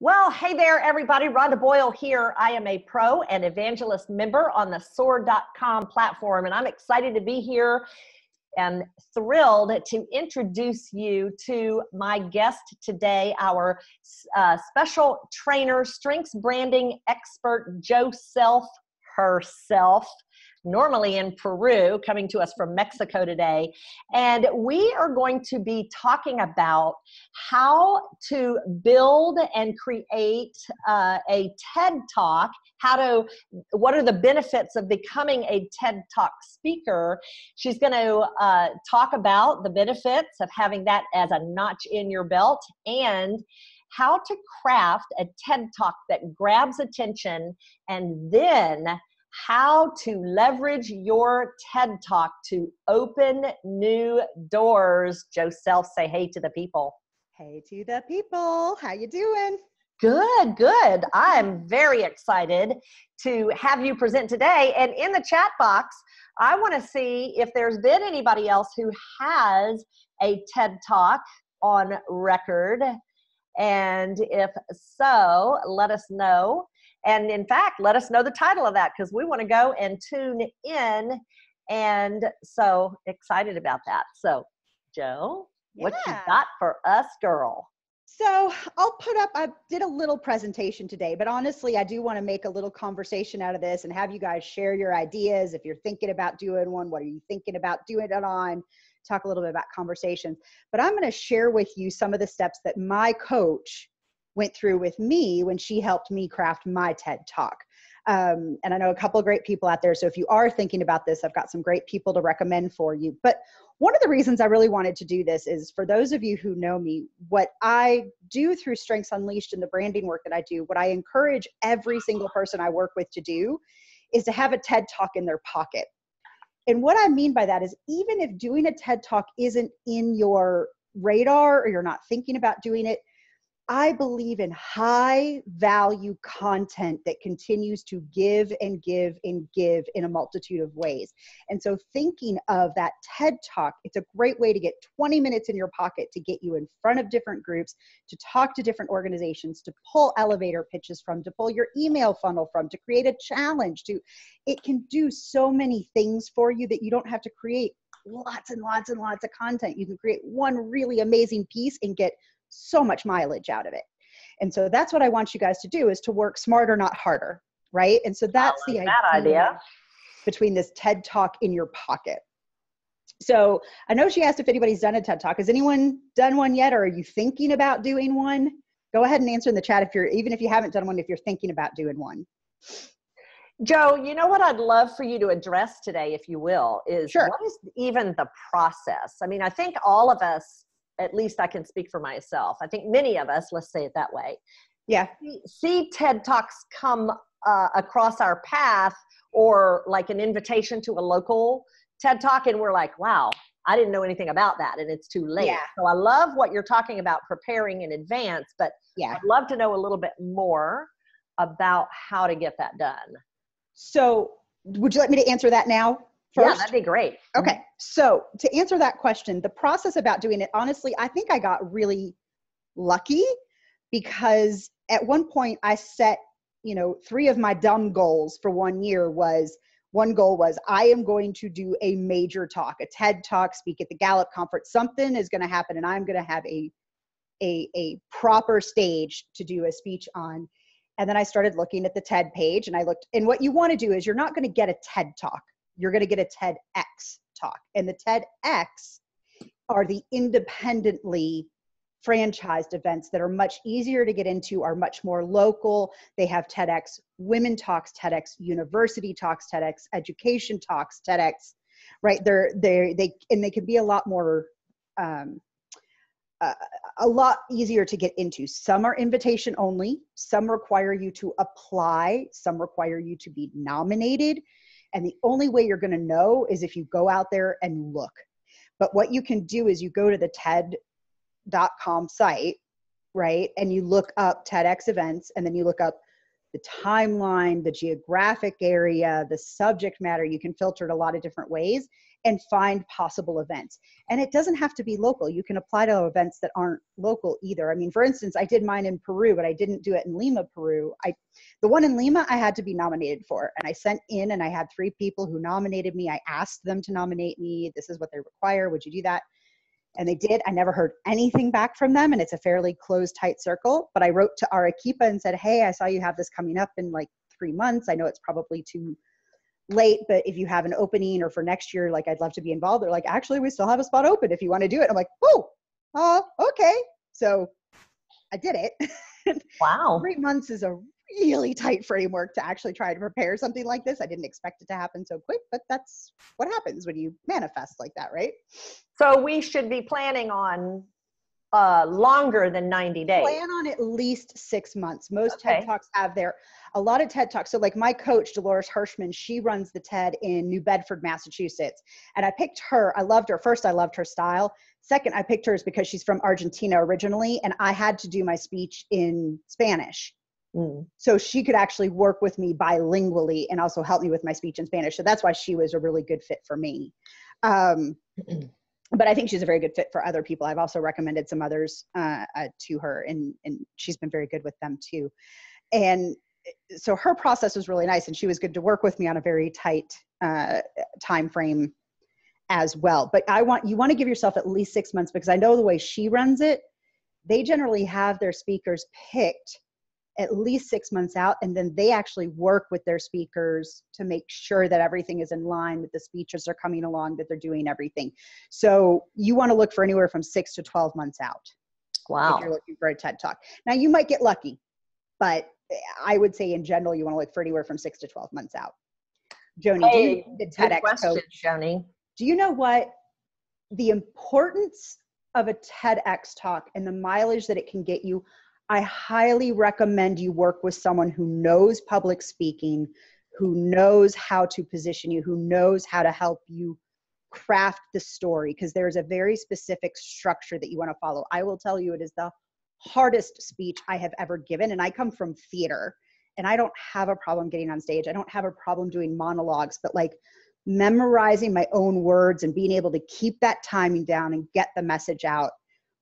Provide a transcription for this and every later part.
Well, hey there, everybody. Rhonda Boyle here. I am a pro and evangelist member on the soar.com platform, and I'm excited to be here and thrilled to introduce you to my guest today, our special trainer, strengths branding expert, Jo Self herself, normally in Peru, coming to us from Mexico today. And we are going to be talking about how to build and create a TED Talk, what are the benefits of becoming a TED Talk speaker. She's going to talk about the benefits of having that as a notch in your belt, and how to craft a TED Talk that grabs attention, and then how to leverage your TED Talk to open new doors. Jo Self, say hey to the people. Hey to the people. How you doing? Good, good. I'm very excited to have you present today. And in the chat box, I want to see if there's been anybody else who has a TED Talk on record. And if so, let us know. And in fact, let us know the title of that, because we want to go and tune in. And so excited about that. So, Jo, what you got for us, girl? So I did a little presentation today, but honestly, I do want to make a little conversation out of this and have you guys share your ideas. If you're thinking about doing one, what are you thinking about doing it on? Talk a little bit about conversations. But I'm going to share with you some of the steps that my coach went through with me when she helped me craft my TED Talk. And I know a couple of great people out there. So if you are thinking about this, I've got some great people to recommend for you. But one of the reasons I really wanted to do this is, for those of you who know me, what I do through Strengths Unleashed and the branding work that I do, what I encourage every single person I work with to do is to have a TED Talk in their pocket. And what I mean by that is, even if doing a TED Talk isn't in your radar or you're not thinking about doing it, I believe in high value content that continues to give and give and give in a multitude of ways. And so thinking of that TED Talk, it's a great way to get 20 minutes in your pocket to get you in front of different groups, to talk to different organizations, to pull elevator pitches from, to pull your email funnel from, to create a challenge. It can do so many things for you that you don't have to create lots and lots and lots of content. You can create one really amazing piece and get so much mileage out of it. And so that's what I want you guys to do, is to work smarter, not harder, right? And so that's the idea between this TED Talk in your pocket. So I know she asked if anybody's done a TED Talk. Has anyone done one yet, or are you thinking about doing one? Go ahead and answer in the chat even if you haven't done one, if you're thinking about doing one. Jo, you know what I'd love for you to address today, if you will, is What is even the process? I mean, I think all of us, at least I can speak for myself, I think many of us, let's say it that way, see TED Talks come across our path, or like an invitation to a local TED Talk, and we're like, wow, I didn't know anything about that, and it's too late. So I love what you're talking about, preparing in advance, but I'd love to know a little bit more about how to get that done. So would you like me to answer that now first? Yeah, that'd be great. Okay. So to answer that question, the process about doing it, honestly, I think I got really lucky, because at one point I set, 3 of my dumb goals for 1 year. One goal was, I am going to do a major talk, a TED Talk, speak at the Gallup conference. Something is going to happen, and I'm going to have a proper stage to do a speech on. And then I started looking at the TED page, and and what you want to do is, you're not going to get a TED Talk. You're going to get a TEDx talk. And the TEDx are the independently franchised events that are much easier to get into, are much more local. They have TEDx Women Talks, TEDx University Talks, TEDx Education Talks, TEDx, right? They can be a lot more, a lot easier to get into. Some are invitation only. Some require you to apply. Some require you to be nominated. And the only way you're going to know is if you go out there and look. But what you can do is, you go to the TED.com site, right? And you look up TEDx events, and then you look up the timeline, the geographic area, the subject matter. You can filter it a lot of different ways. and find possible events. And it doesn't have to be local. You can apply to events that aren't local either. I mean, for instance, I did mine in Peru, but I didn't do it in Lima, Peru. The one in Lima, I had to be nominated for. And I sent in and I had 3 people who nominated me. I asked them to nominate me. This is what they require. Would you do that? And they did. I never heard anything back from them. And it's a fairly closed, tight circle. But I wrote to Arequipa and said, hey, I saw you have this coming up in like 3 months. I know it's probably too late, but if you have an opening or for next year, like I'd love to be involved. They're like, actually, we still have a spot open if you want to do it. I'm like, oh, okay. So I did it. Wow. 3 months is a really tight framework to actually try to prepare something like this. I didn't expect it to happen so quick, but that's what happens when you manifest like that, right? So we should be planning on longer than 90 days. Plan on at least 6 months. Most Okay. TED Talks have a lot of TED Talks. So like my coach, Dolores Hirschman, she runs the TED in New Bedford, Massachusetts. And I picked her. I loved her. First, I loved her style. Second, I picked her because she's from Argentina originally. And I had to do my speech in Spanish. So she could actually work with me bilingually and also help me with my speech in Spanish. So that's why she was a really good fit for me. But I think she's a very good fit for other people. I've also recommended some others to her, and she's been very good with them too. And so her process was really nice, and she was good to work with me on a very tight time frame as well. But you want to give yourself at least 6 months, because I know the way she runs it, they generally have their speakers picked at least 6 months out, and then they actually work with their speakers to make sure that everything is in line, that the speeches are coming along, that they're doing everything. So you want to look for anywhere from 6 to 12 months out. Wow. If you're looking for a TED Talk. Now you might get lucky, but I would say in general, you want to look for anywhere from 6 to 12 months out. Joni, Hey, the good TEDx question, coach. Joni. Do you know what the importance of a TEDx talk and the mileage that it can get you? I highly recommend you work with someone who knows public speaking, who knows how to position you, who knows how to help you craft the story, because there's a very specific structure that you want to follow. I will tell you, it is the hardest speech I have ever given. And I come from theater, and I don't have a problem getting on stage. I don't have a problem doing monologues, but like memorizing my own words and being able to keep that timing down and get the message out,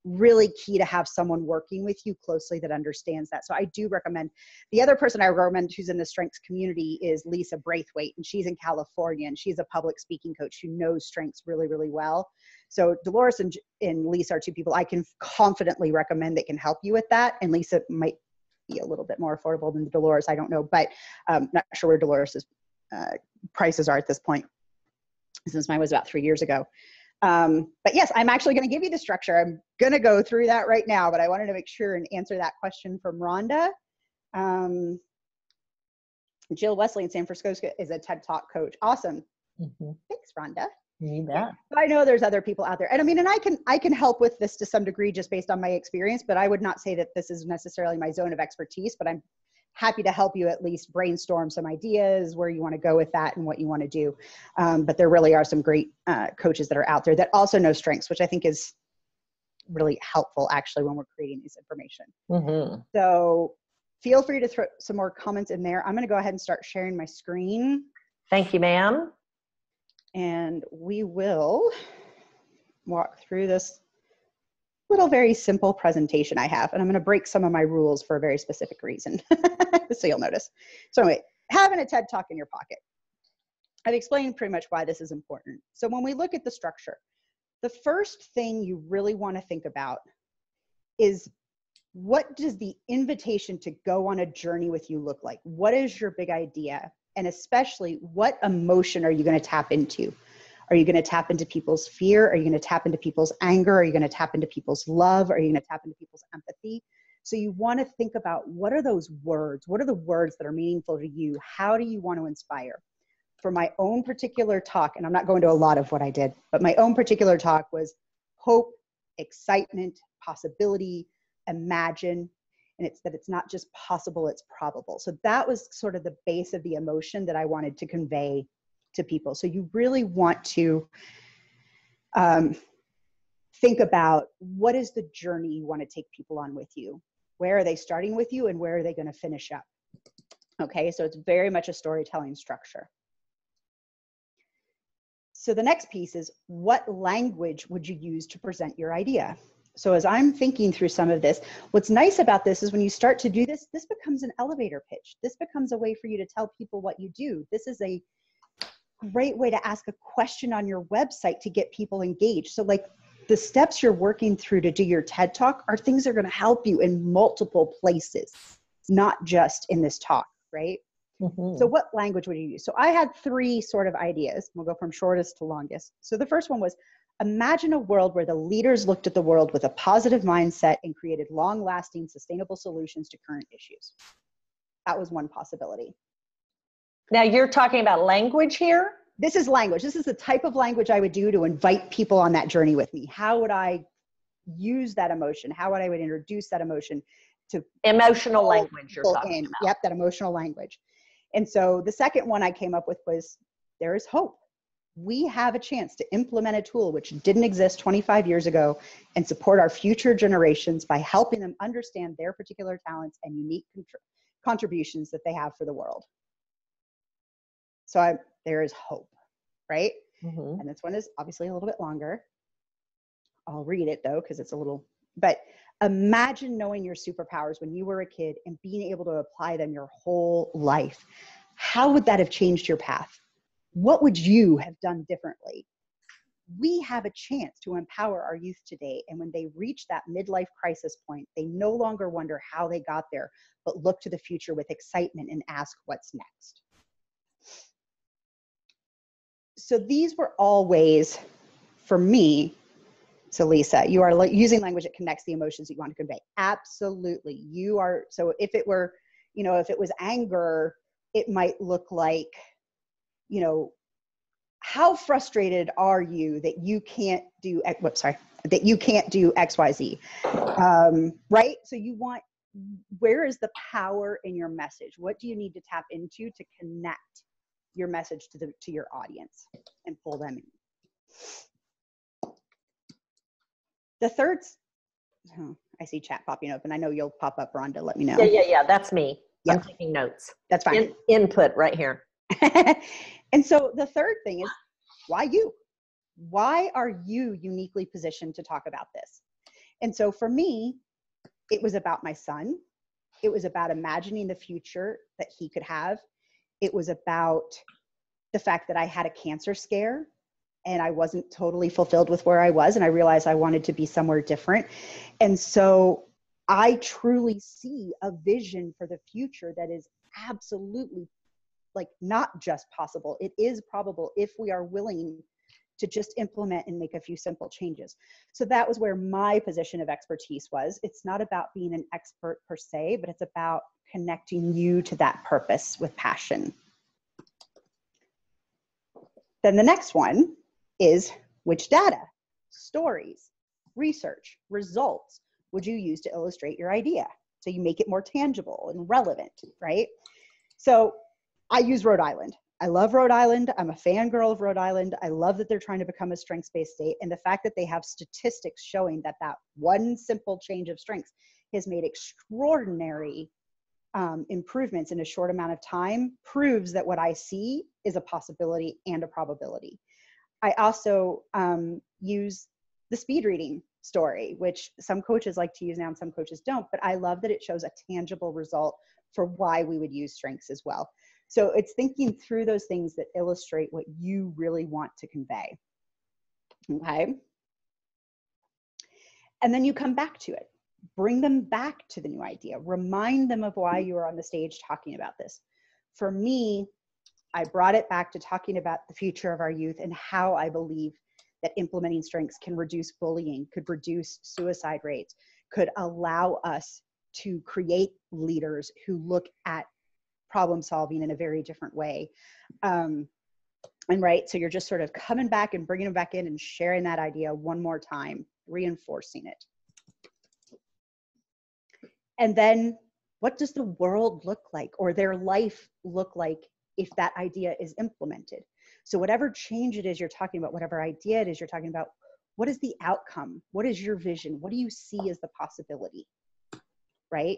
really key to have someone working with you closely that understands that. So I do recommend. The other person I recommend who's in the strengths community is Lisa Braithwaite, and she's in California, and she's a public speaking coach who knows strengths really, really well. So Dolores and Lisa are 2 people I can confidently recommend that can help you with that. And Lisa might be a little bit more affordable than Dolores, I don't know, but not sure where Dolores's prices are at this point, since mine was about 3 years ago. But yes, I'm actually going to give you the structure. I'm going to go through that right now, but I wanted to make sure and answer that question from Rhonda. Jill Wesley in San Francisco is a TED Talk coach. Awesome. Thanks, Rhonda. You bet. I know there's other people out there. And I mean, and I can help with this to some degree just based on my experience, but I would not say that this is necessarily my zone of expertise, but I'm happy to help you at least brainstorm some ideas where you want to go with that and what you want to do. But there really are some great coaches that are out there that also know strengths, which I think is really helpful actually when we're creating this information. So feel free to throw some more comments in there. I'm going to go ahead and start sharing my screen. Thank you, ma'am. And we will walk through this little very simple presentation I have, and I'm going to break some of my rules for a very specific reason. So you'll notice. So anyway, having a TED Talk in your pocket. I've explained pretty much why this is important. So when we look at the structure, the first thing you really want to think about is, what does the invitation to go on a journey with you look like? What is your big idea? And especially, what emotion are you going to tap into? Are you going to tap into people's fear? Are you going to tap into people's anger? Are you going to tap into people's love? Are you going to tap into people's empathy? So you want to think about, what are those words? What are the words that are meaningful to you? How do you want to inspire? For my own particular talk, and I'm not going to a lot of what I did, but my own particular talk was hope, excitement, possibility, imagine. And it's that it's not just possible, it's probable. So that was sort of the base of the emotion that I wanted to convey to people. So you really want to think about, what is the journey you want to take people on with you? Where are they starting with you, and where are they going to finish up? Okay, so it's very much a storytelling structure. So the next piece is, what language would you use to present your idea? So as I'm thinking through some of this, what's nice about this is when you start to do this, this becomes an elevator pitch. This becomes a way for you to tell people what you do. This is a great way to ask a question on your website to get people engaged. So like the steps you're working through to do your TED Talk are things that are going to help you in multiple places, not just in this talk, right? Mm-hmm. So what language would you use? So I had 3 sort of ideas. We'll go from shortest to longest. So the first one was, imagine a world where the leaders looked at the world with a positive mindset and created long-lasting, sustainable solutions to current issues. That was one possibility. Now you're talking about language here? This is language. This is the type of language I would do to invite people on that journey with me. How would I use that emotion? How would I introduce that emotion to emotional language you're talking about? Yep, that emotional language. And so the second one I came up with was, there is hope. We have a chance to implement a tool which didn't exist 25 years ago and support our future generations by helping them understand their particular talents and unique contributions that they have for the world. So there is hope, right? Mm-hmm. And this one is obviously a little bit longer. I'll read it though, because it's a little, but imagine knowing your superpowers when you were a kid and being able to apply them your whole life. How would that have changed your path? What would you have done differently? We have a chance to empower our youth today. And when they reach that midlife crisis point, they no longer wonder how they got there, but look to the future with excitement and ask what's next. So these were all ways for me. So Lisa, you are using language that connects the emotions that you want to convey. Absolutely. You are. So if it were, if it was anger, it might look like, how frustrated are you that you can't do, that you can't do X, Y, Z, right? So where is the power in your message? What do you need to tap into to connect your message to your audience and pull them in? The third, I see chat popping open. I know you'll pop up, Rhonda. Let me know. Yeah. That's me. Yep. I'm taking notes. That's fine. Input right here. And so the third thing is, why you? Why are you uniquely positioned to talk about this? And so for me, it was about my son. It was about imagining the future that he could have. It was about the fact that I had a cancer scare and I wasn't totally fulfilled with where I was. And I realized I wanted to be somewhere different. And so I truly see a vision for the future that is absolutely not just possible. It is probable if we are willing to just implement and make a few simple changes. So that was where my position of expertise was. It's not about being an expert per se, but it's about connecting you to that purpose with passion. Then the next one is, which data, stories, research, results would you use to illustrate your idea? So you make it more tangible and relevant, right? So I use Rhode Island. I love Rhode Island. I'm a fangirl of Rhode Island. I love that they're trying to become a strengths-based state. And the fact that they have statistics showing that one simple change of strengths has made extraordinary improvements in a short amount of time proves that what I see is a possibility and a probability. I also use the speed reading story, which some coaches like to use now and some coaches don't, but I love that it shows a tangible result for why we would use strengths as well. So it's thinking through those things that illustrate what you really want to convey. Okay. And then you come back to it. Bring them back to the new idea. Remind them of why you are on the stage talking about this. For me, I brought it back to talking about the future of our youth and how I believe that implementing strengths can reduce bullying, could reduce suicide rates, could allow us to create leaders who look at problem solving in a very different way. And right, so you're just sort of coming back and bringing them back in and sharing that idea one more time, reinforcing it. And then what does the world look like, or their life look like, if that idea is implemented? So whatever change it is you're talking about, whatever idea it is you're talking about, what is the outcome? What is your vision? What do you see as the possibility? Right?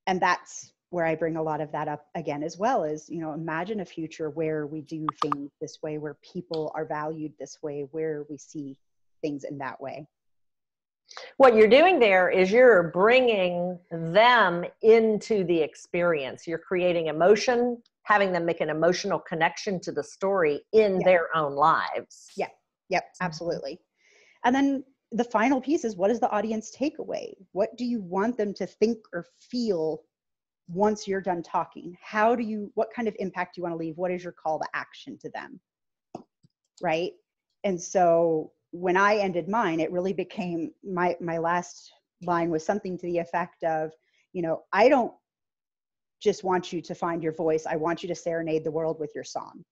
And that's where I bring a lot of that up again, as well as, you know, imagine a future where we do things this way, where people are valued this way, where we see things in that way. What you're doing there is you're bringing them into the experience. You're creating emotion, having them make an emotional connection to the story in their own lives. Yeah. Yep. Absolutely. And then the final piece is, what is the audience takeaway? What do you want them to think or feel once you're done talking? What kind of impact do you want to leave? What is your call to action to them? Right. And so when I ended mine, it really became my last line was something to the effect of, you know, I don't just want you to find your voice. I want you to serenade the world with your song.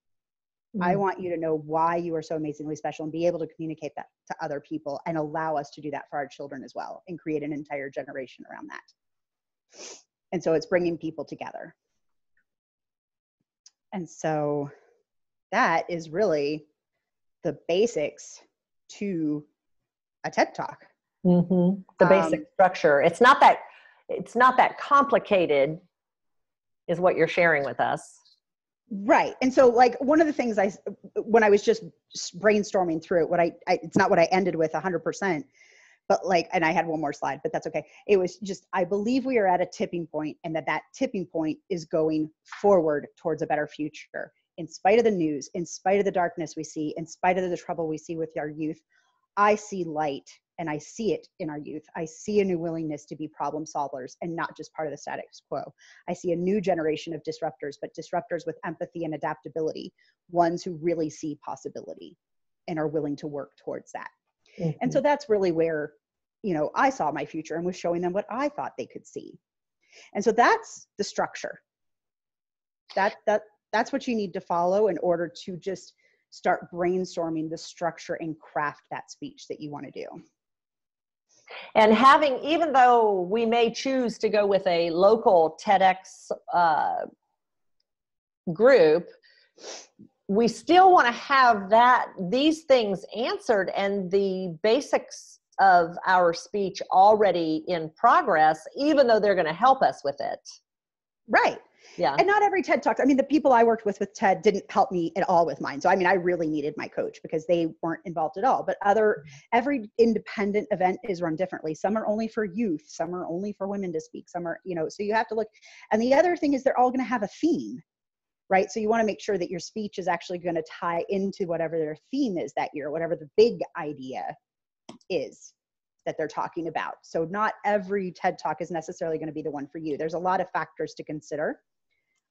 I want you to know why you are so amazingly special and be able to communicate that to other people and allow us to do that for our children as well and create an entire generation around that. And so it's bringing people together. And so that is really the basics to a TED Talk. The basic structure. It's not that complicated, is what you're sharing with us. Right. And so, like, one of the things when I was just brainstorming through it, it's not what I ended with 100%, but like, and I had one more slide, but that's okay. It was just, I believe we are at a tipping point, and that tipping point is going forward towards a better future. In spite of the news, in spite of the darkness we see, in spite of the trouble we see with our youth, I see light, and I see it in our youth. I see a new willingness to be problem solvers and not just part of the status quo. I see a new generation of disruptors, but disruptors with empathy and adaptability, ones who really see possibility and are willing to work towards that. And so that's really where, you know, I saw my future and was showing them what I thought they could see. And so that's the structure. That's what you need to follow in order to just start brainstorming the structure and craft that speech that you want to do. And even though we may choose to go with a local TEDx group, we still want to have these things answered and the basics of our speech already in progress, even though they're going to help us with it. Right. Yeah. And not every TED Talk, I mean, the people I worked with TED didn't help me at all with mine. So, I mean, I really needed my coach because they weren't involved at all. But every independent event is run differently. Some are only for youth. Some are only for women to speak. Some are, you know, so you have to look. And the other thing is they're all going to have a theme, right? So you want to make sure that your speech is actually going to tie into whatever their theme is that year, whatever the big idea is that they're talking about. So not every TED Talk is necessarily going to be the one for you. There's a lot of factors to consider.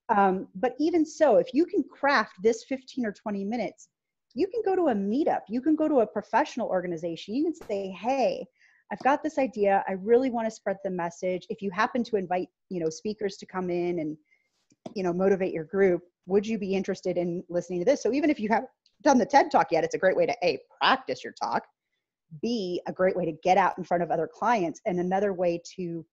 But even so, if you can craft this 15 or 20 minutes, you can go to a meetup, you can go to a professional organization, you can say, hey, I've got this idea, I really want to spread the message. If you happen to invite, you know, speakers to come in and, you know, motivate your group, would you be interested in listening to this? So even if you haven't done the TED Talk yet, it's a great way to A, practice your talk, B, a great way to get out in front of other clients, and another way to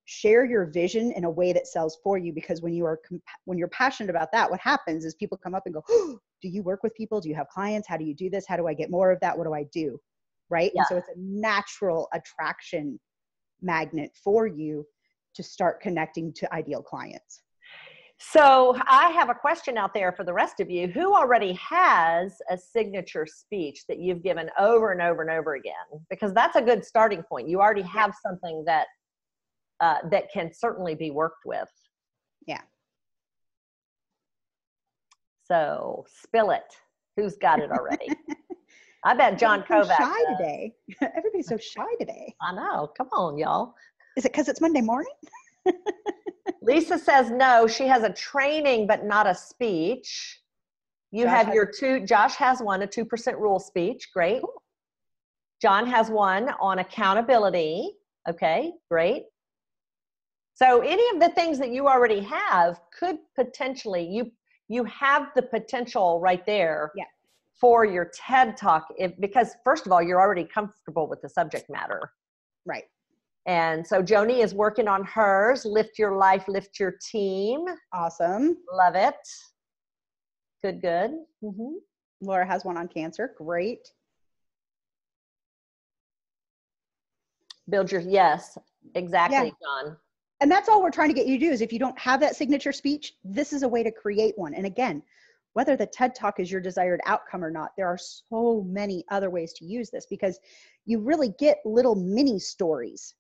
share your vision in a way that sells for you. Because when you're passionate about that, what happens is people come up and go, oh, do you work with people? Do you have clients? How do you do this? How do I get more of that? What do I do? Right. Yeah. And so it's a natural attraction magnet for you to start connecting to ideal clients. So I have a question out there for the rest of you. Who already has a signature speech that you've given over and over and over again? Because that's a good starting point. You already have something that can certainly be worked with. Yeah. So spill it. Who's got it already? I bet John Kovac. So shy today. Everybody's so shy today. I know. Come on, y'all. Is it because it's Monday morning? Lisa says no. She has a training, but not a speech. You have your Josh has one, a 2% rule speech. Great. Cool. John has one on accountability. Okay, great. So any of the things that you already have could potentially, you have the potential right there for your TED Talk, because first of all, you're already comfortable with the subject matter. Right. And so Joni is working on hers, Lift Your Life, Lift Your Team. Awesome. Love it. Good, good. Mm-hmm. Laura has one on cancer. Great. Build your, yes, exactly, John. And that's all we're trying to get you to do is if you don't have that signature speech, this is a way to create one. And again, whether the TED Talk is your desired outcome or not, there are so many other ways to use this because you really get little mini stories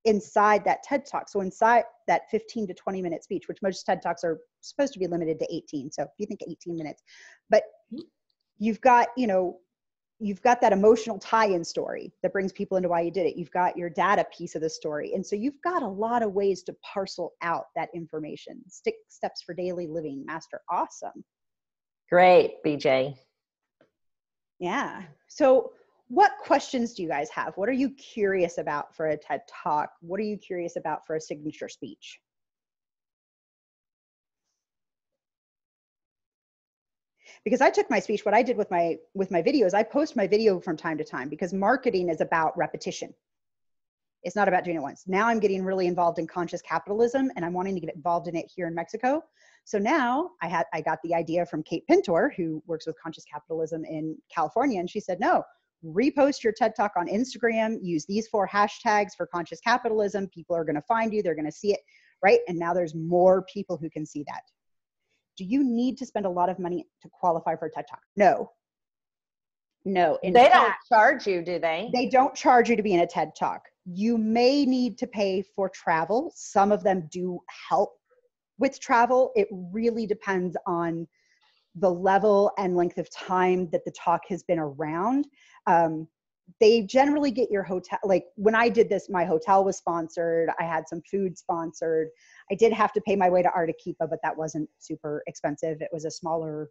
inside that TED Talk. So inside that 15 to 20 minute speech, which most TED Talks are supposed to be limited to 18. So if you think 18 minutes, but you've got, you know, you've got that emotional tie-in story that brings people into why you did it. You've got your data piece of the story. And so you've got a lot of ways to parcel out that information. 6 steps for daily living, master. Awesome. Great, BJ. Yeah. So what questions do you guys have? What are you curious about for a TED Talk? What are you curious about for a signature speech? Because I took my speech, what I did with my videos, I post my video from time to time because marketing is about repetition. It's not about doing it once. Now I'm getting really involved in conscious capitalism and I'm wanting to get involved in it here in Mexico. So now I got the idea from Kate Pintor, who works with conscious capitalism in California. And she said, no, repost your TED Talk on Instagram, use these 4 hashtags for conscious capitalism. People are going to find you. They're going to see it, right? And now there's more people who can see that. Do you need to spend a lot of money to qualify for a TED Talk? No. No. In They fact, don't charge you, do they? They don't charge you to be in a TED Talk. You may need to pay for travel. Some of them do help with travel. It really depends on the level and length of time that the talk has been around. They generally get your hotel. Like when I did this, my hotel was sponsored. I had some food sponsored. I did have to pay my way to Arequipa, but that wasn't super expensive. It was a smaller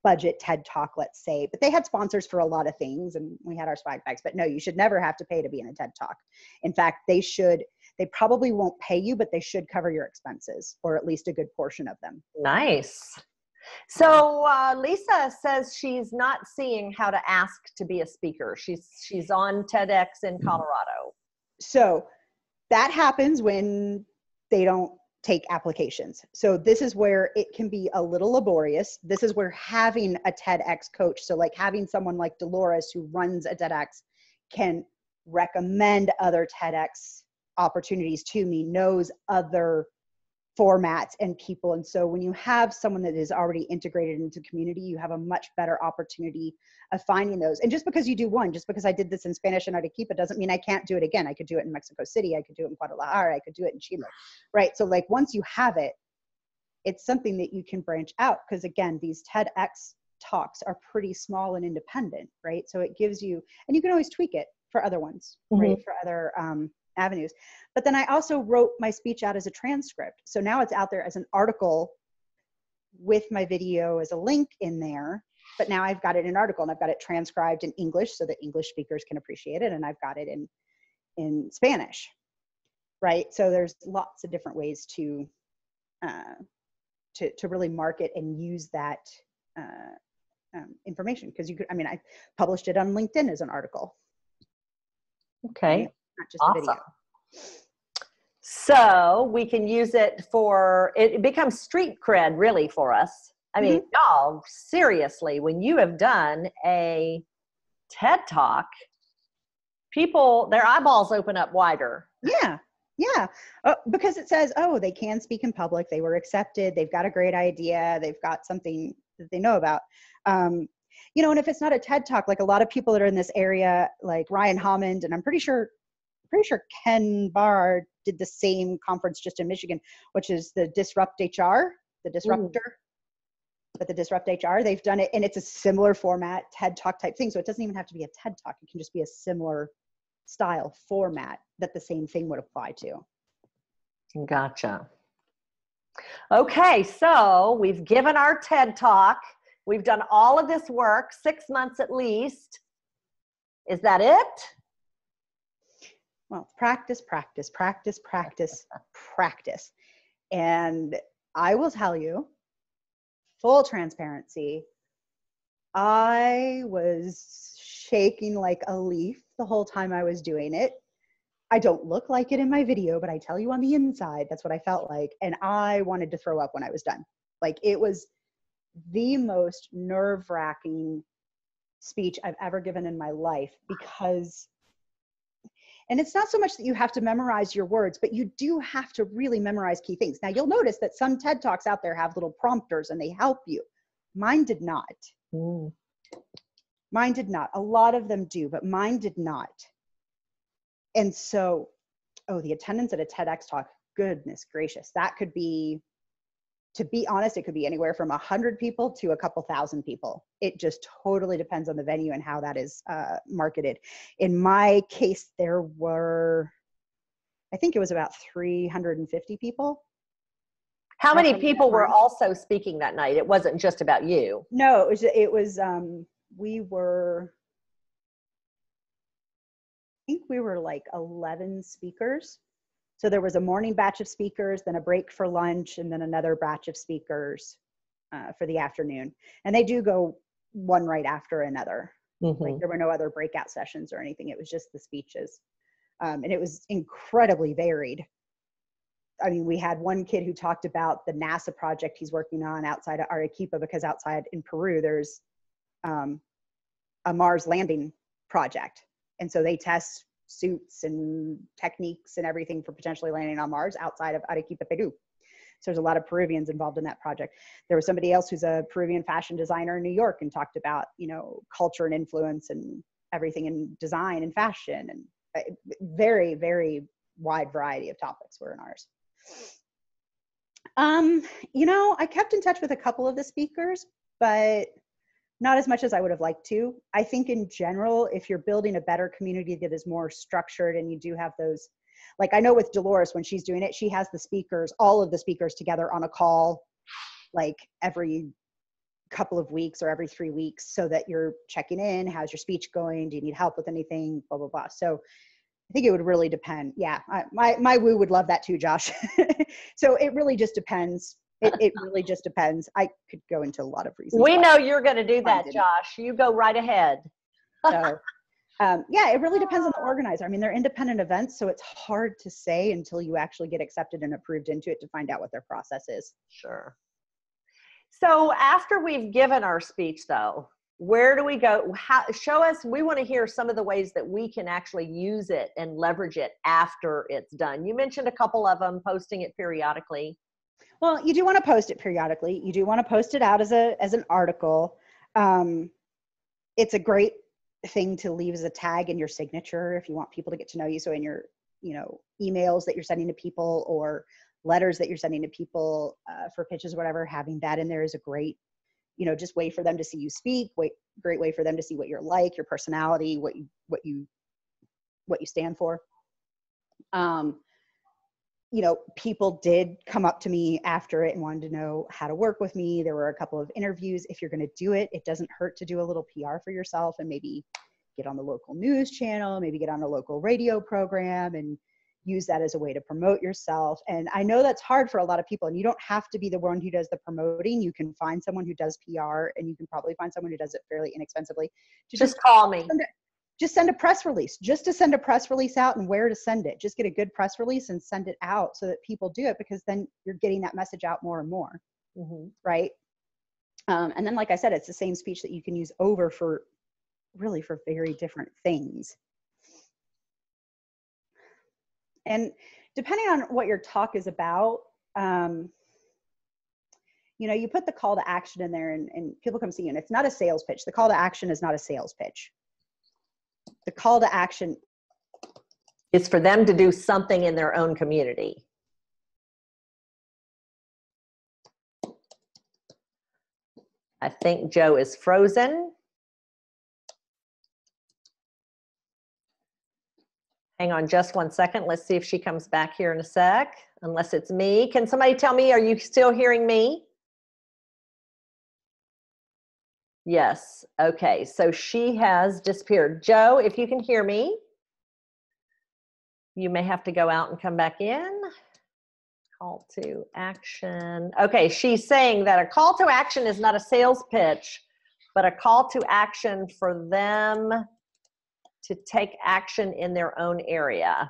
budget TED Talk, let's say, but they had sponsors for a lot of things and we had our swag bags. But no, you should never have to pay to be in a TED Talk. In fact, they probably won't pay you, but they should cover your expenses or at least a good portion of them. Nice. So Lisa says she's not seeing how to ask to be a speaker. She's on TEDx in Colorado. So that happens when they don't take applications. So this is where it can be a little laborious. This is where having a TEDx coach, so like having someone like Dolores who runs a TEDx can recommend other TEDx opportunities to me, knows other formats and people. And so when you have someone that is already integrated into the community, you have a much better opportunity of finding those. And just because you do one, just because I did this in Spanish and Arequipa doesn't mean I can't do it again. I could do it in Mexico City. I could do it in Guadalajara. I could do it in Chile, right? So like once you have it, it's something that you can branch out because again, these TEDx talks are pretty small and independent, right? So it gives you, and you can always tweak it for other ones, right? For other avenues. But then I also wrote my speech out as a transcript. So now it's out there as an article with my video as a link in there. But now I've got it in an article and I've got it transcribed in English so that English speakers can appreciate it. And I've got it in Spanish, right? So there's lots of different ways to really market and use that information. Because you could, I mean, I published it on LinkedIn as an article. Okay. Not just a video. So we can use it for, it becomes street cred really for us. I mean, y'all, seriously, when you have done a TED Talk, people, their eyeballs open up wider. Yeah. Yeah. Because it says, oh, they can speak in public. They were accepted. They've got a great idea. They've got something that they know about. You know, and if it's not a TED Talk, like a lot of people that are in this area, like Ryan Hammond, and I'm pretty sure Ken Barr did the same conference just in Michigan, which is the Disrupt HR, the Disruptor, but the Disrupt HR, they've done it and it's a similar format, TED Talk type thing. So it doesn't even have to be a TED Talk. It can just be a similar style format that the same thing would apply to. Gotcha. Okay, so we've given our TED Talk. We've done all of this work, 6 months at least. Is that it? Well, practice, practice, practice, practice, practice. And I will tell you, full transparency, I was shaking like a leaf the whole time I was doing it. I don't look like it in my video, but I tell you on the inside, that's what I felt like. And I wanted to throw up when I was done. Like it was the most nerve-wracking speech I've ever given in my life because, And it's not so much that you have to memorize your words, but you do have to really memorize key things. Now you'll notice that some TED Talks out there have little prompters and they help you. Mine did not. Mine did not. A lot of them do, but mine did not. And so, the attendance at a TEDx talk, goodness gracious, that could be, to be honest, it could be anywhere from 100 people to a couple thousand people. It just totally depends on the venue and how that is marketed. In my case, there were, I think it was about 350 people. How many people were also speaking that night? It wasn't just about you. No, we were, I think we were like 11 speakers. So there was a morning batch of speakers, then a break for lunch, and then another batch of speakers for the afternoon. And they do go one right after another. Like there were no other breakout sessions or anything. It was just the speeches. And it was incredibly varied. I mean, we had one kid who talked about the NASA project he's working on outside of Arequipa, because outside in Peru, there's a Mars landing project. And so they test suits and techniques and everything for potentially landing on Mars outside of Arequipa, Peru. So there's a lot of Peruvians involved in that project. There was somebody else who's a Peruvian fashion designer in New York and talked about, culture and influence and everything in design and fashion, and very, very wide variety of topics were in ours. I kept in touch with a couple of the speakers, but not as much as I would have liked to. I think in general, if you're building a better community that is more structured and you do have those, like I know with Dolores, when she's doing it, she has the speakers, all of the speakers together on a call, like every couple of weeks or every 3 weeks, so that you're checking in. How's your speech going? Do you need help with anything? Blah, blah, blah. So I think it would really depend. Yeah, my woo would love that too, Josh. So it really just depends. It really just depends. I could go into a lot of reasons. We know you're going to do that, Josh. You go right ahead. So, yeah, it really depends on the organizer. I mean, they're independent events, so it's hard to say until you actually get accepted and approved into it to find out what their process is. Sure. So after we've given our speech, though, where do we go? Show us, we want to hear some of the ways that we can actually use it and leverage it after it's done. You mentioned a couple of them, posting it periodically. Well, you do want to post it periodically. You do want to post it out as an article. It's a great thing to leave as a tag in your signature if you want people to get to know you. So in your, emails that you're sending to people or letters that you're sending to people for pitches or whatever, having that in there is a great, just way for them to see you speak. Great way for them to see what you're like, your personality, what you stand for. People did come up to me after it and wanted to know how to work with me. There were a couple of interviews. If you're going to do it, it doesn't hurt to do a little PR for yourself and maybe get on the local news channel, maybe get on a local radio program and use that as a way to promote yourself. And I know that's hard for a lot of people, and you don't have to be the one who does the promoting. You can find someone who does PR, and you can probably find someone who does it fairly inexpensively. Just call me. Just send a press release, just to send a press release out and where to send it. Just get a good press release and send it out so that people do it, because then you're getting that message out more and more. Right. And then, like I said, it's the same speech that you can use over for very different things. And depending on what your talk is about, you put the call to action in there and people come see you, and it's not a sales pitch. The call to action is not a sales pitch. The call to action is for them to do something in their own community. I think Joe is frozen. Hang on just 1 second. Let's see if she comes back here in a sec, unless it's me. Can somebody tell me, are you still hearing me? Yes. Okay. So she has disappeared. Joe, if you can hear me, you may have to go out and come back in. Call to action. Okay. She's saying that a call to action is not a sales pitch, but a call to action for them to take action in their own area.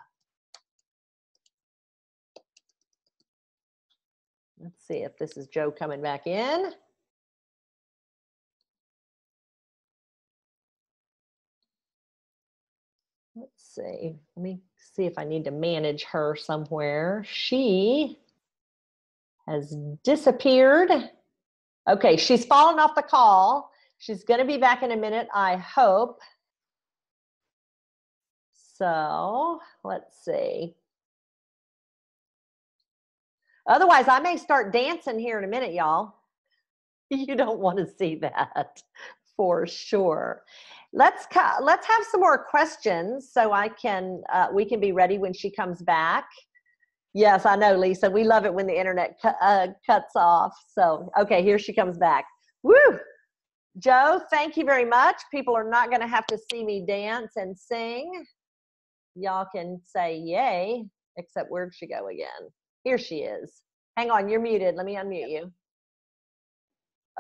Let's see if this is Joe coming back in. Let's see. Let me see if I need to manage her somewhere. She has disappeared. Okay, she's fallen off the call. She's going to be back in a minute, I hope. So let's see. Otherwise, I may start dancing here in a minute, y'all. You don't want to see that for sure. Let's have some more questions so we can be ready when she comes back. Yes, I know, Lisa. We love it when the internet cuts off. So, okay, here she comes back. Woo! Joe, thank you very much. People are not going to have to see me dance and sing. Y'all can say yay, except where'd she go again? Here she is. Hang on, you're muted. Let me unmute you.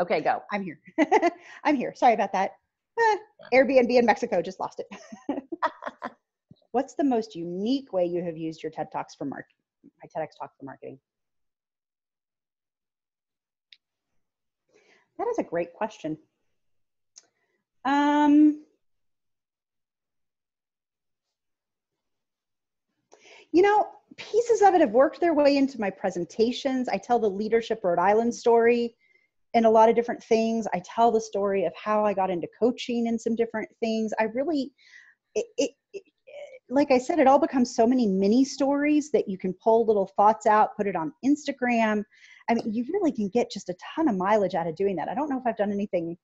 Okay, go. I'm here. I'm here. Sorry about that. Airbnb in Mexico, just lost it. What's the most unique way you have used your TED Talks for marketing? My TEDx talk for marketing. That is a great question. You know, pieces of it have worked their way into my presentations. I tell the Leadership Rhode Island story in a lot of different things. I tell the story of how I got into coaching and some different things. I really, like I said, it all becomes so many mini stories that you can pull little thoughts out, put it on Instagram. I mean, you really can get just a ton of mileage out of doing that. I don't know if I've done anything,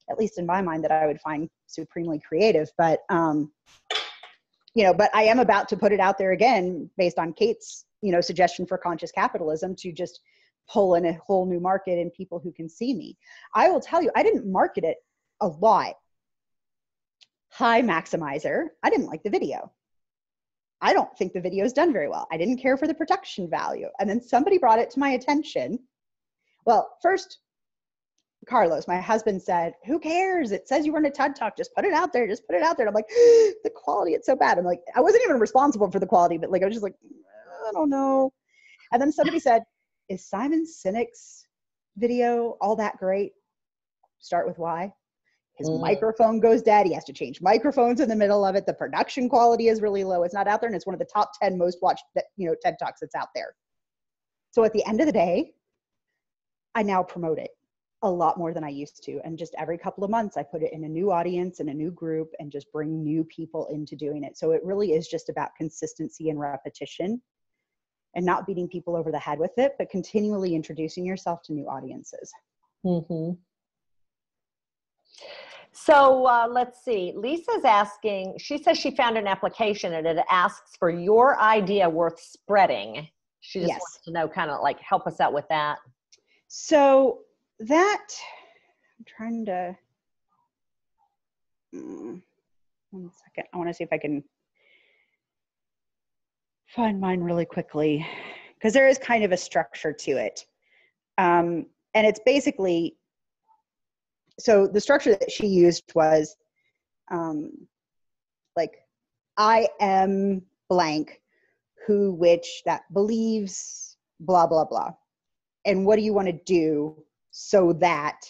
at least in my mind, that I would find supremely creative, but, you know, but I am about to put it out there again based on Kate's, you know, suggestion for conscious capitalism to just pull in a whole new market and people who can see me. I will tell you, I didn't market it a lot. Hi, Maximizer. I didn't like the video. I don't think the video is done very well. I didn't care for the production value. And then somebody brought it to my attention. Well, first, Carlos, my husband, said, who cares? It says you were in a TED Talk. Just put it out there. Just put it out there. And I'm like, the quality, it's so bad. I'm like, I wasn't even responsible for the quality, but like, I was just like, I don't know. And then somebody said, is Simon Sinek's video all that great? Start with why. His microphone goes dead. He has to change microphones in the middle of it. The production quality is really low. It's not out there. And it's one of the top 10 most watched, you know, TED Talks that's out there. So at the end of the day, I now promote it a lot more than I used to. And just every couple of months, I put it in a new audience and a new group and just bring new people into doing it. So it really is just about consistency and repetition and not beating people over the head with it, but continually introducing yourself to new audiences. Mm-hmm. So let's see. Lisa's asking, she says she found an application and it asks for your idea worth spreading. She just wants to know, kind of like, help us out with that. So that, I'm trying to, 1 second. I want to see if I can find mine really quickly, because there is kind of a structure to it. And it's basically, so the structure that she used was like, I am blank, who, which, that believes, blah, blah, blah. And what do you want to do so that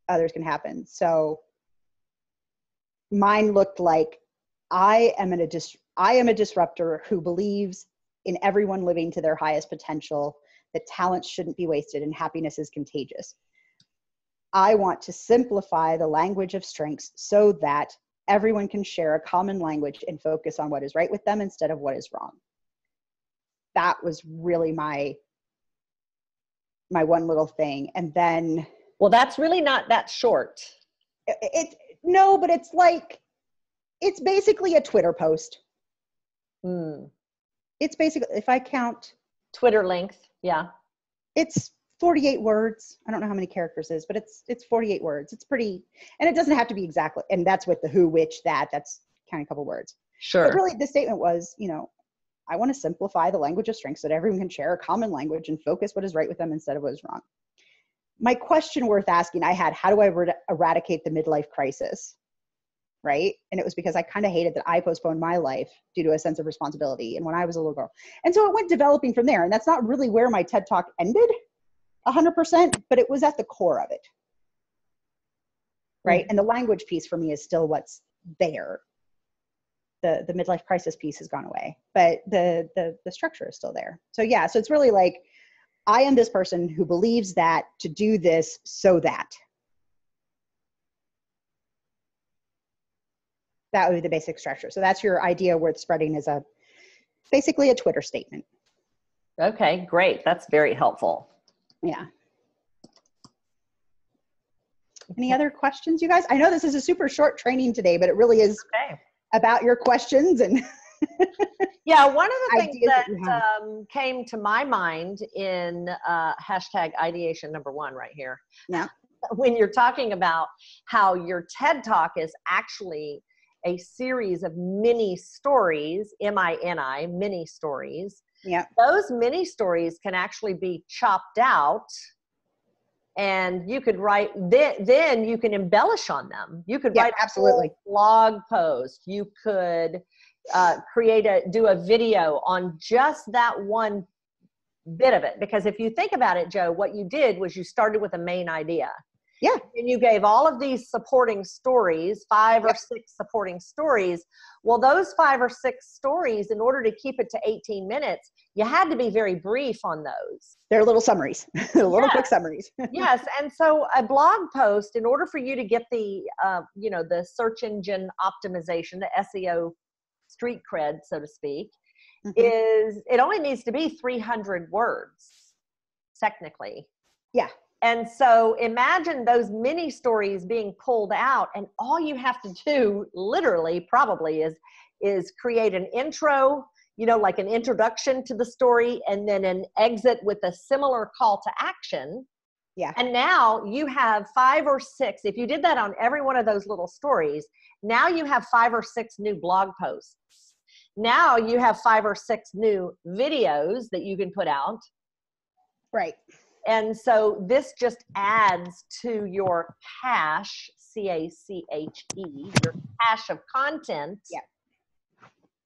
others can happen? So mine looked like, I am a disruptor who believes in everyone living to their highest potential, that talent shouldn't be wasted and happiness is contagious. I want to simplify the language of strengths so that everyone can share a common language and focus on what is right with them instead of what is wrong. That was really my one little thing. And then, well, that's really not that short. No, but it's like, it's basically a Twitter post. It's basically, if I count Twitter length, yeah, it's 48 words. I don't know how many characters it is, but it's 48 words. It's pretty, and it doesn't have to be exactly, and that's with the who, which, that, that's counting a couple words. Sure. But really the statement was, you know, I want to simplify the language of strengths so that everyone can share a common language and focus what is right with them instead of what is wrong. My question worth asking I had, how do I eradicate the midlife crisis? Right? And it was because I kind of hated that I postponed my life due to a sense of responsibility and when I was a little girl. And so it went developing from there. And that's not really where my TED Talk ended 100%, but it was at the core of it. Right? And the language piece for me is still what's there. the midlife crisis piece has gone away, but the structure is still there. So yeah, so it's really like, I am this person who believes that to do this so that. That would be the basic structure. So that's your idea worth spreading, is basically a Twitter statement. Okay, great. That's very helpful. Yeah. Any other questions, you guys? I know this is a super short training today, but it really is about your questions and yeah, one of the things that came to my mind in hashtag ideation number 1 right here. Yeah. When you're talking about how your TED Talk is actually a series of mini stories, M-I-N-I, mini stories. Yeah. Those mini stories can actually be chopped out, and you could write, then you can embellish on them. You could write a absolutely blog post. You could do a video on just that one bit of it. Because if you think about it, Joe, what you did was you started with a main idea. Yeah. And you gave all of these supporting stories, 5 or 6 supporting stories. Well, those 5 or 6 stories, in order to keep it to 18 minutes, you had to be very brief on those. They're little summaries, little quick summaries. Yes. And so a blog post, in order for you to get the, the search engine optimization, the SEO street cred, so to speak, is it only needs to be 300 words, technically. Yeah. And so imagine those mini stories being pulled out, and all you have to do literally probably is create an intro, like an introduction to the story, and then an exit with a similar call to action. Yeah. And now you have 5 or 6, if you did that on every one of those little stories, now you have 5 or 6 new blog posts. Now you have 5 or 6 new videos that you can put out. Right. And so this just adds to your cache, C-A-C-H-E, your cache of content,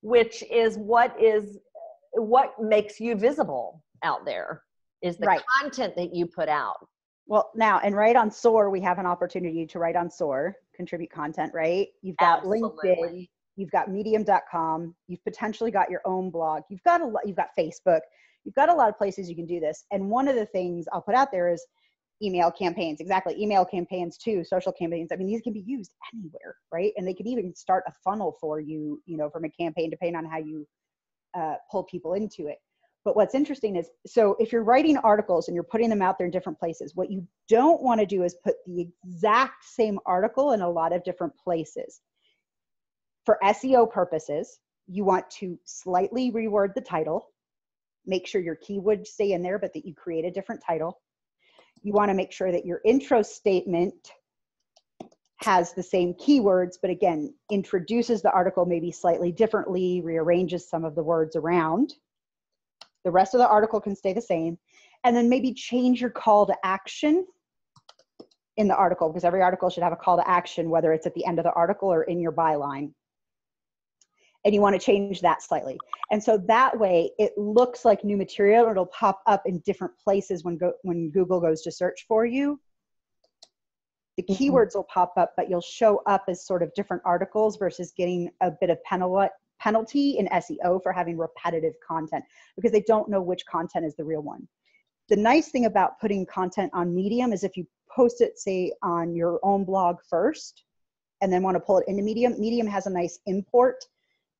which is what makes you visible out there, is the content that you put out. Well, now, and right on SOAR, we have an opportunity to write on SOAR, contribute content, right? You've got LinkedIn, you've got medium.com, you've potentially got your own blog, you've got Facebook. You've got a lot of places you can do this. And one of the things I'll put out there is email campaigns. Exactly. Email campaigns too, social campaigns. I mean, these can be used anywhere, right? And they can even start a funnel for you, from a campaign, depending on how you pull people into it. But what's interesting is, so if you're writing articles and you're putting them out there in different places, what you don't want to do is put the exact same article in a lot of different places. For SEO purposes, you want to slightly reword the title. Make sure your keywords stay in there, but that you create a different title. You want to make sure that your intro statement has the same keywords, but again, introduces the article maybe slightly differently, rearranges some of the words around. The rest of the article can stay the same. And then maybe change your call to action in the article, because every article should have a call to action, whether it's at the end of the article or in your byline. And you want to change that slightly. And so that way it looks like new material. It'll pop up in different places when Google goes to search for you. The keywords will pop up, but you'll show up as sort of different articles versus getting a bit of penalty in SEO for having repetitive content, because they don't know which content is the real one. The nice thing about putting content on Medium is if you post it, say, on your own blog first, and then want to pull it into Medium, Medium has a nice import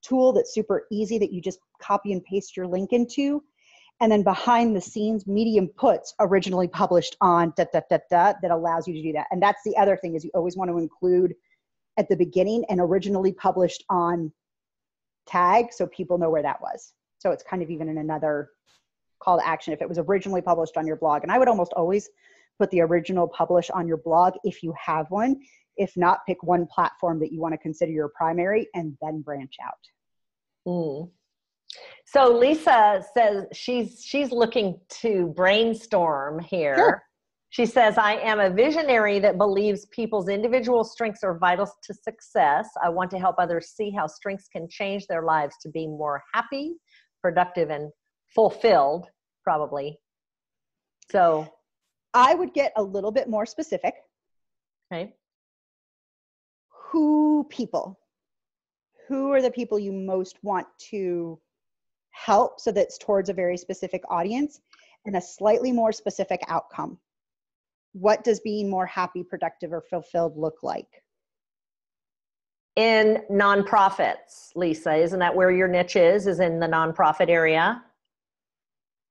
tool that's super easy that you just copy and paste your link into. And then behind the scenes, Medium puts originally published on that allows you to do that. And that's the other thing, is you always want to include at the beginning an originally published on tag, so people know where that was. So it's kind of even in another call to action if it was originally published on your blog. And I would almost always put the original publish on your blog if you have one. If not, pick one platform that you want to consider your primary and then branch out. So Lisa says she's looking to brainstorm here. Sure. She says, I am a visionary that believes people's individual strengths are vital to success. I want to help others see how strengths can change their lives to be more happy, productive, and fulfilled, probably. So I would get a little bit more specific. Okay. Who people? who are the people you most want to help, so that's towards a very specific audience and a slightly more specific outcome. What does being more happy, productive, or fulfilled look like? In nonprofits, Lisa, isn't that where your niche is in the nonprofit area?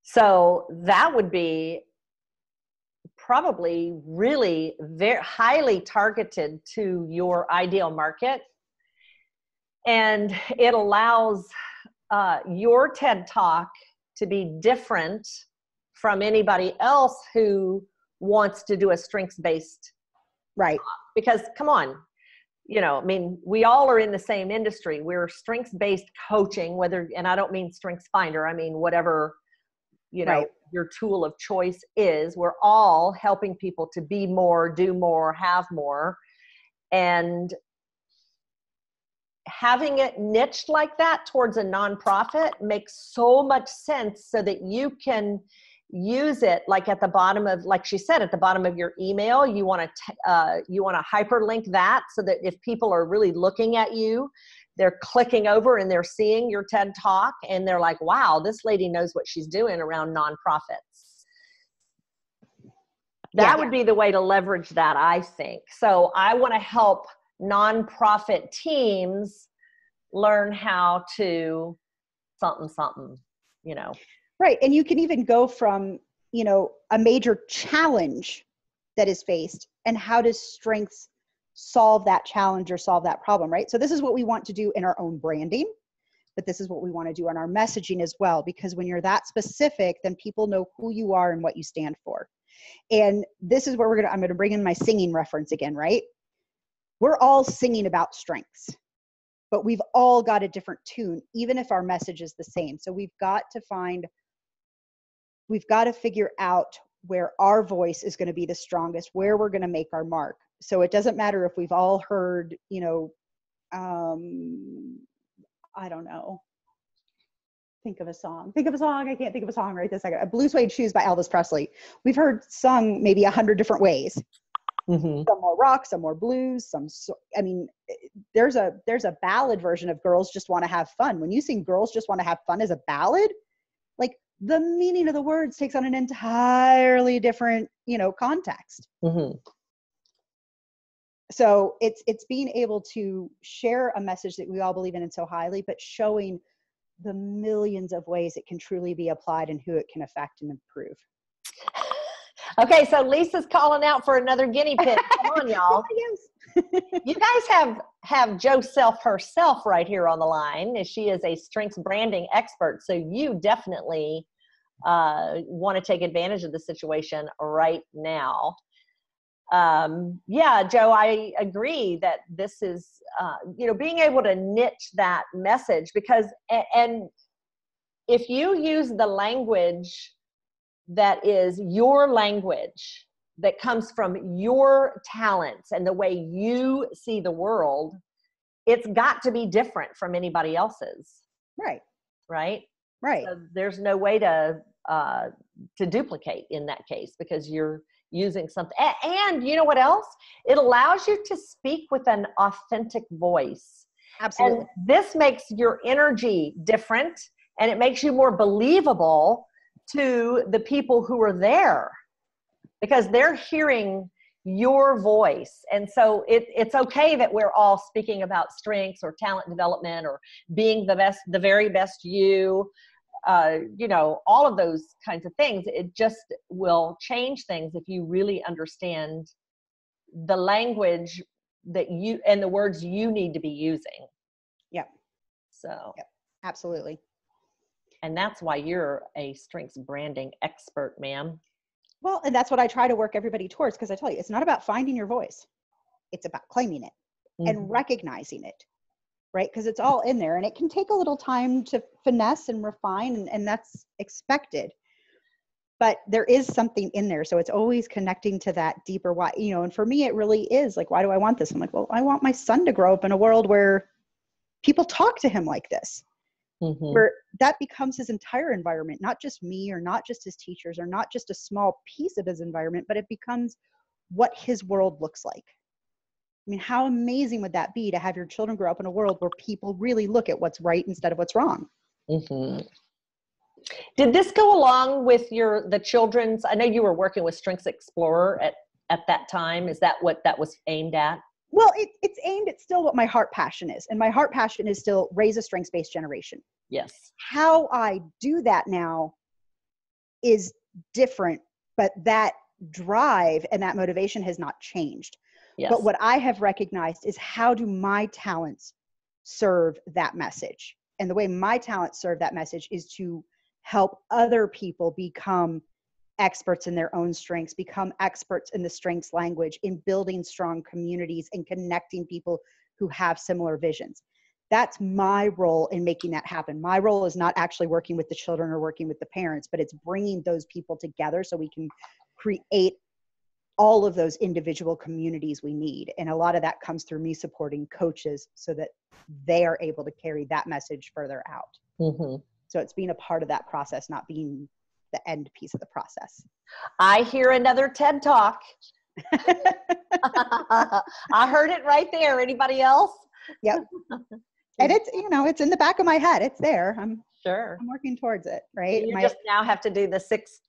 So that would be probably really very highly targeted to your ideal market. And it allows your TED Talk to be different from anybody else who wants to do a strengths-based. Right. Because come on, you know, I mean, we all are in the same industry. We're strengths-based coaching, whether, and I don't mean strengths finder, I mean, whatever, you know, Right. your tool of choice is. We're all helping people to be more, do more, have more. And having it niched like that towards a nonprofit makes so much sense, so that you can use it like at the bottom of, like she said, at the bottom of your email. You want to hyperlink that, so that if people are really looking at you, they're clicking over and they're seeing your TED Talk and they're like, wow, this lady knows what she's doing around nonprofits. That would be the way to leverage that, I think. So I want to help nonprofit teams learn how to something, you know. Right. And you can even go from, you know, a major challenge that is faced, and how does strengths solve that challenge or solve that problem, right? So this is what we want to do in our own branding, but this is what we want to do in our messaging as well, because when you're that specific, then people know who you are and what you stand for. And this is where I'm going to bring in my singing reference again, right? We're all singing about strengths, but we've all got a different tune, even if our message is the same. So we've got to figure out where our voice is going to be the strongest, where we're going to make our mark. So it doesn't matter if we've all heard, you know, I don't know. Think of a song. I can't think of a song right this second. Blue Suede Shoes by Elvis Presley. We've heard sung maybe 100 different ways. Mm-hmm. Some more rock, some more blues, I mean, there's a ballad version of Girls Just Want to Have Fun. When you sing Girls Just Want to Have Fun as a ballad, like, the meaning of the words takes on an entirely different, you know, context. Mm-hmm. So it's being able to share a message that we all believe in so highly, but showing the millions of ways it can truly be applied and who it can affect and improve. Okay, so Lisa's calling out for another guinea pig. Come on, y'all. You guys have Jo Self herself right here on the line. She is a strengths branding expert. So you definitely want to take advantage of the situation right now. Yeah, Jo, I agree that this is, you know, being able to niche that message, because, and if you use the language that is your language, that comes from your talents and the way you see the world, it's got to be different from anybody else's. Right. Right. Right. So there's no way to duplicate in that case, because you're using something. And you know what else? It allows you to speak with an authentic voice. Absolutely. And this makes your energy different, and it makes you more believable to the people who are there, because they're hearing your voice. And so it's okay that we're all speaking about strengths or talent development or being the very best you, you know, all of those kinds of things. It just will change things if you really understand the language that you, and the words you need to be using. Yep. So. Yep. Absolutely. And that's why you're a strengths branding expert, ma'am. Well, and that's what I try to work everybody towards, because I tell you, it's not about finding your voice. It's about claiming it and recognizing it, right? Because it's all in there, and it can take a little time to finesse and refine, and that's expected. But there is something in there. So it's always connecting to that deeper why, you know, and for me, it really is like, why do I want this? I'm like, well, I want my son to grow up in a world where people talk to him like this. Mm-hmm. Where that becomes his entire environment, not just me, or not just his teachers, or not just a small piece of his environment, but it becomes what his world looks like. I mean, how amazing would that be to have your children grow up in a world where people really look at what's right instead of what's wrong? Mm-hmm. Did this go along with the children's, I know you were working with Strengths Explorer at that time. Is that what that was aimed at? Well, it's aimed at still what my heart passion is. And my heart passion is still raise a strengths-based generation. Yes. How I do that now is different, but that drive and that motivation has not changed. Yes. But what I have recognized is, how do my talents serve that message? And the way my talents serve that message is to help other people become experts in their own strengths, become experts in the strengths language, in building strong communities and connecting people who have similar visions. That's my role in making that happen. My role is not actually working with the children or working with the parents, but it's bringing those people together so we can create all of those individual communities we need. And a lot of that comes through me supporting coaches so that they are able to carry that message further out. Mm-hmm. So it's being a part of that process, not being the end piece of the process. I hear another TED Talk. I heard it right there. Anybody else? Yep. And it's, it's in the back of my head. It's there. I'm working towards it, right? You just now have to do the six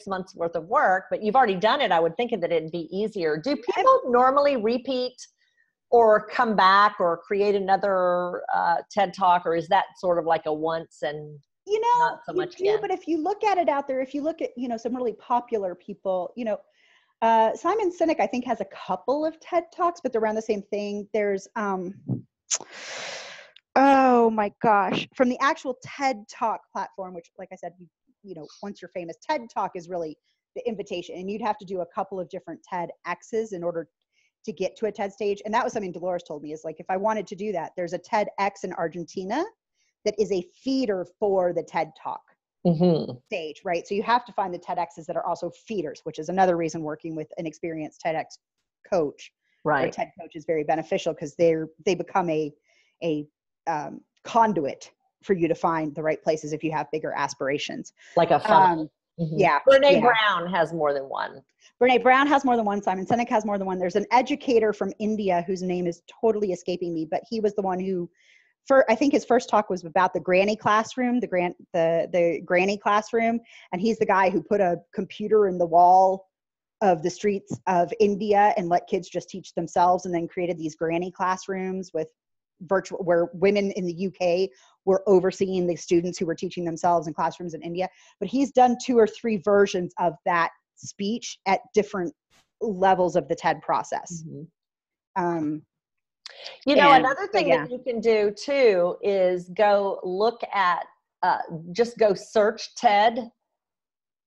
months worth of work, but you've already done it. I would think that it'd be easier. Do people normally repeat or come back or create another TED Talk, or is that sort of like a once and not so much again? But if you look at it out there, if you look at, some really popular people, Simon Sinek, I think, has a couple of TED Talks, but they're around the same thing. There's, oh my gosh, from the actual TED Talk platform, which, like I said, once you're famous, TED Talk is really the invitation, and you'd have to do a couple of different TEDx's in order to get to a TED stage. And that was something Dolores told me, is like, if I wanted to do that, there's a TEDx in Argentina that is a feeder for the TED Talk stage, right? So you have to find the TEDx's that are also feeders, which is another reason working with an experienced TEDx coach or TED coach is very beneficial, because they become a conduit for you to find the right places if you have bigger aspirations. Like a funnel. Yeah. Brene Brown has more than one. Brene Brown has more than one. Simon Sinek has more than one. There's an educator from India whose name is totally escaping me, but he was the one who, I think his first talk was about the granny classroom, the granny classroom. And he's the guy who put a computer in the wall of the streets of India and let kids just teach themselves, and then created these granny classrooms with virtual, where women in the UK were overseeing the students who were teaching themselves in classrooms in India. But he's done 2 or 3 versions of that speech at different levels of the TED process. Another thing that you can do too is go look at, just go search TED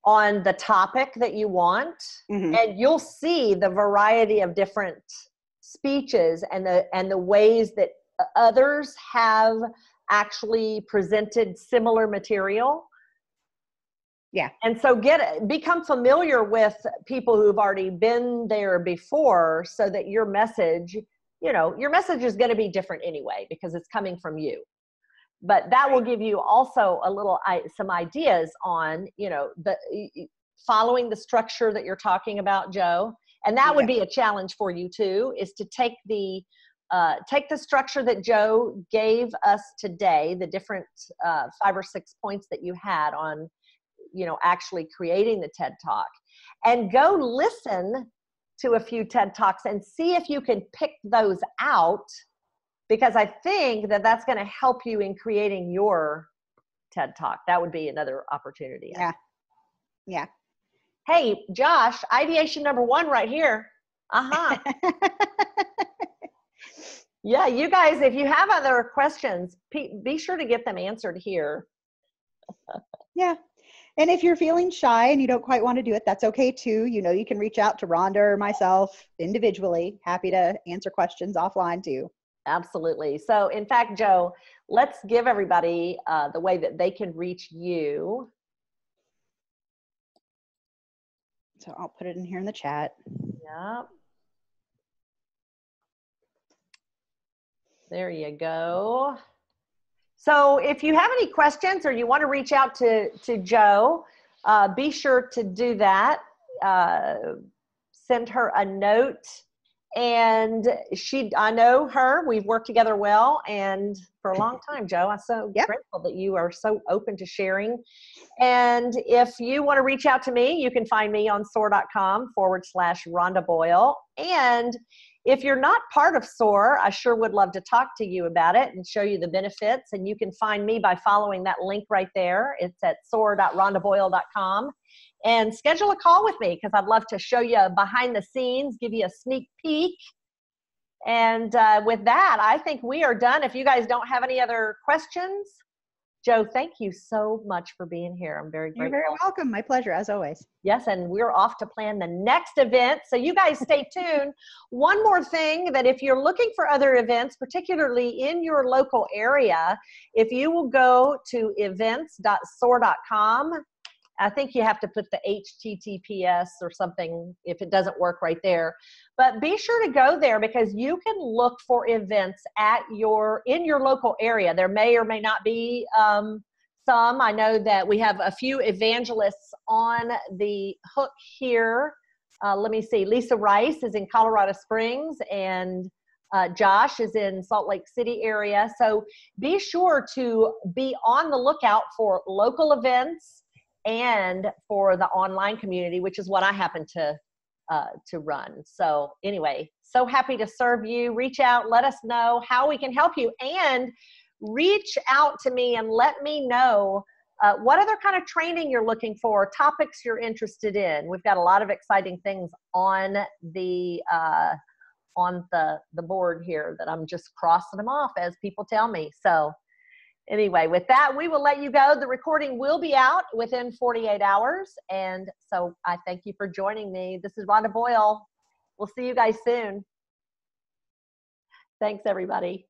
on the topic that you want, and you'll see the variety of different speeches and the ways that others have actually presented similar material. Yeah. And so become familiar with people who've already been there before, so that your message is going to be different anyway, because it's coming from you. But that will give you also some ideas on, following the structure that you're talking about, Joe. And that would be a challenge for you too, is to take the structure that Joe gave us today, the different 5 or 6 points that you had on, actually creating the TED Talk, and go listen to a few TED Talks and see if you can pick those out, because I think that that's going to help you in creating your TED Talk. That would be another opportunity. Yeah. Hey, Josh, ideation number 1 right here. Yeah, you guys, if you have other questions, be sure to get them answered here. Yeah. And if you're feeling shy and you don't quite want to do it, that's okay too. You can reach out to Rhonda or myself individually. Happy to answer questions offline too. Absolutely. So in fact, Joe, let's give everybody the way that they can reach you. So I'll put it in here in the chat. Yep. There you go. So if you have any questions or you want to reach out to Joe, be sure to do that. Send her a note And I know her, we've worked together well and for a long time, Joe. I'm so grateful that you are so open to sharing. And if you want to reach out to me, you can find me on soar.com/Rhonda Boyle. And if you're not part of SOAR, I sure would love to talk to you about it and show you the benefits. And you can find me by following that link right there. It's at soar.rhondaboyle.com. And schedule a call with me because I'd love to show you behind the scenes, give you a sneak peek. And with that, I think we are done. If you guys don't have any other questions, Joe, thank you so much for being here. I'm very grateful. You're very welcome. My pleasure, as always. Yes, and we're off to plan the next event. So you guys stay tuned. One more thing, that if you're looking for other events, particularly in your local area, if you will go to events.soar.com, I think you have to put the HTTPS or something if it doesn't work right there. But be sure to go there because you can look for events in your local area. There may or may not be some. I know that we have a few evangelists on the hook here. Let me see. Lisa Rice is in Colorado Springs, and Josh is in Salt Lake City area. So be sure to be on the lookout for local events and for the online community, which is what I happen to run. So anyway, so happy to serve you. Reach out, let us know how we can help you, and reach out to me and let me know what other kind of training you're looking for, topics you're interested in. We've got a lot of exciting things on the board here that I'm just crossing them off as people tell me. So anyway, with that, we will let you go. The recording will be out within 48 hours. And so I thank you for joining me. This is Rhonda Boyle. We'll see you guys soon. Thanks, everybody.